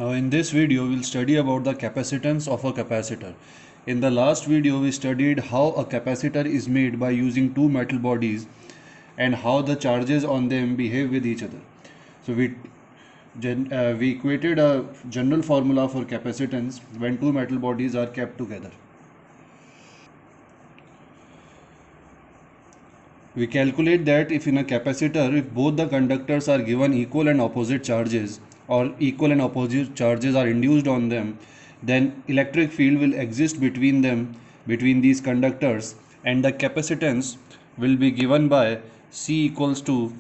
In this video, we'll study about the capacitance of a capacitor. In the last video, we studied how a capacitor is made by using two metal bodies and how the charges on them behave with each other. So we equated a general formula for capacitance when two metal bodies are kept together. We calculate that if in a capacitor, if both the conductors are given equal and opposite charges, or equal and opposite charges are induced on them, then electric field will exist between them, between these conductors, and the capacitance will be given by C equals to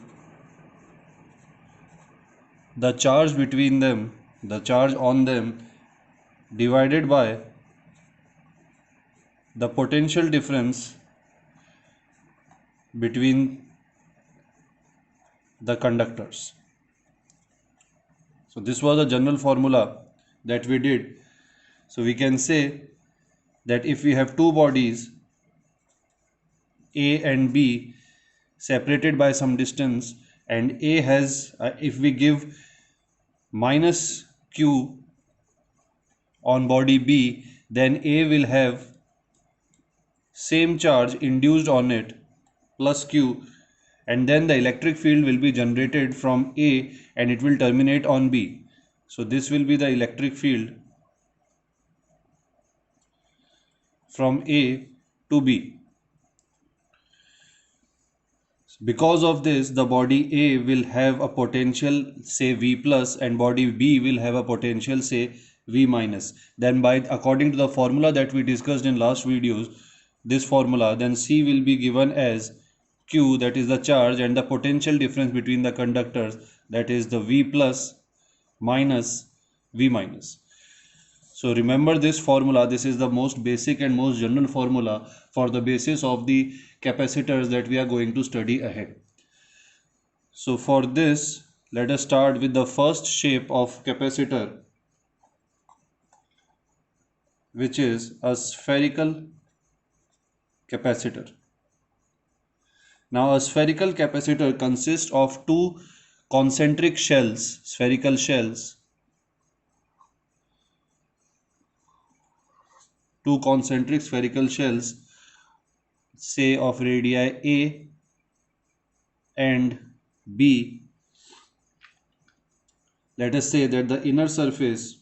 the charge between them, the charge on them, divided by the potential difference between the conductors. So this was a general formula that we did. So we can say that if we have two bodies A and B separated by some distance, and A has if we give minus Q on body B, then A will have same charge induced on it plus Q, and then the electric field will be generated from A and it will terminate on B. So this will be the electric field from A to B. Because of this, the body A will have a potential say V plus and body B will have a potential say V minus. Then according to the formula that we discussed in last videos, this formula, then C will be given as Q, that is the charge, and the potential difference between the conductors, that is the V plus minus V minus. So remember this formula. This is the most basic and most general formula for the basis of the capacitors that we are going to study ahead. So for this, let us start with the first shape of capacitor, which is a spherical capacitor. Now a spherical capacitor consists of two concentric shells, spherical shells, two concentric spherical shells, say of radii A and B. Let us say that the inner surface,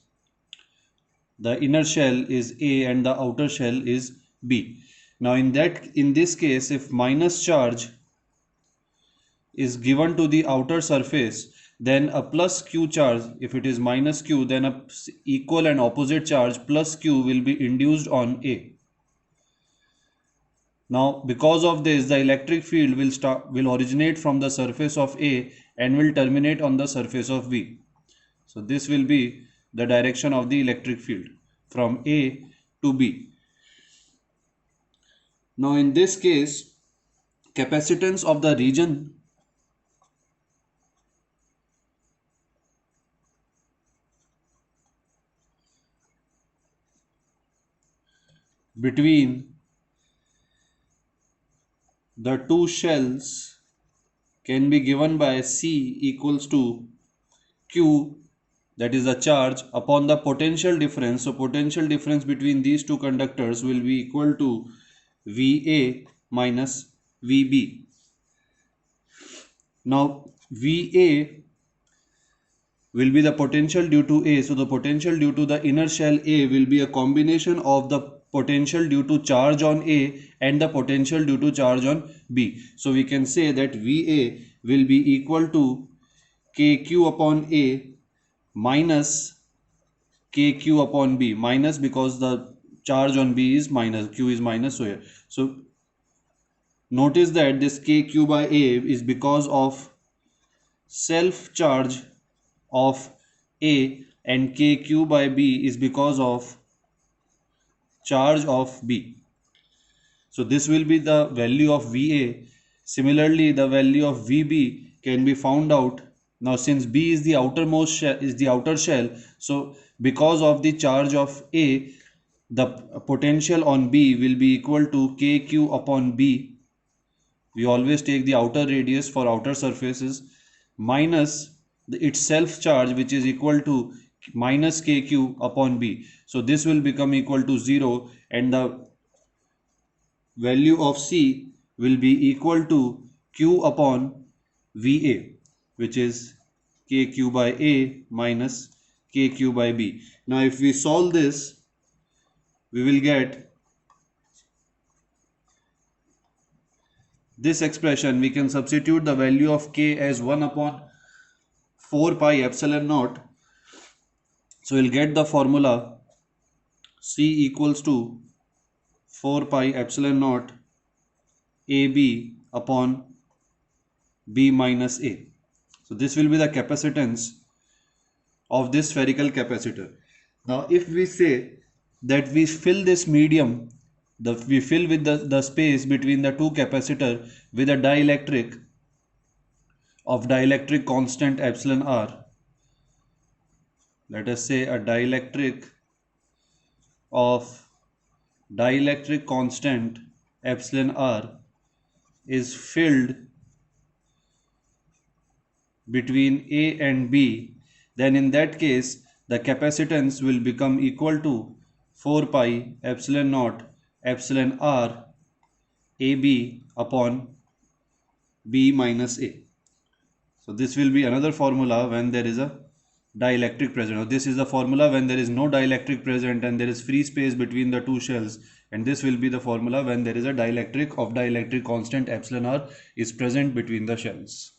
the inner shell is A and the outer shell is B. Now in this case, if minus charge is given to the outer surface, then a plus Q charge, if it is minus Q, then a equal and opposite charge plus Q will be induced on A. Now because of this, the electric field will originate from the surface of A and will terminate on the surface of B. So this will be the direction of the electric field from A to B. Now in this case, capacitance of the region between the two shells can be given by C equals to Q, that is the charge, upon the potential difference. So potential difference between these two conductors will be equal to VA minus VB. Now VA will be the potential due to A. So the potential due to the inner shell A will be a combination of the potential due to charge on A and the potential due to charge on B. So we can say that VA will be equal to KQ upon A minus KQ upon B, minus because the charge on B is minus, Q is minus, so here. So notice that this KQ by A is because of self charge of A and KQ by B is because of charge of B. So this will be the value of VA. Similarly, the value of VB can be found out. Now since B is the outermost shell, is the outer shell, so because of the charge of A, the potential on B will be equal to KQ upon B. We always take the outer radius for outer surfaces minus its self charge, which is equal to minus kq upon b. So this will become equal to 0 and the value of C will be equal to q upon VA, which is kq by A minus kq by B. Now if we solve this, we will get this expression. We can substitute the value of k as 1 upon 4 pi epsilon naught. So we'll get the formula C equals to 4 pi epsilon naught AB upon B minus A. So this will be the capacitance of this spherical capacitor. Now if we say that we fill this medium, we fill with the space between the two capacitor with a dielectric of dielectric constant epsilon r. Let us say a dielectric of dielectric constant epsilon r is filled between A and B, then in that case the capacitance will become equal to 4 pi epsilon naught epsilon r AB upon B minus A. So this will be another formula when there is a dielectric present. Or this is the formula when there is no dielectric present and there is free space between the two shells, and this will be the formula when there is a dielectric of dielectric constant epsilon r is present between the shells.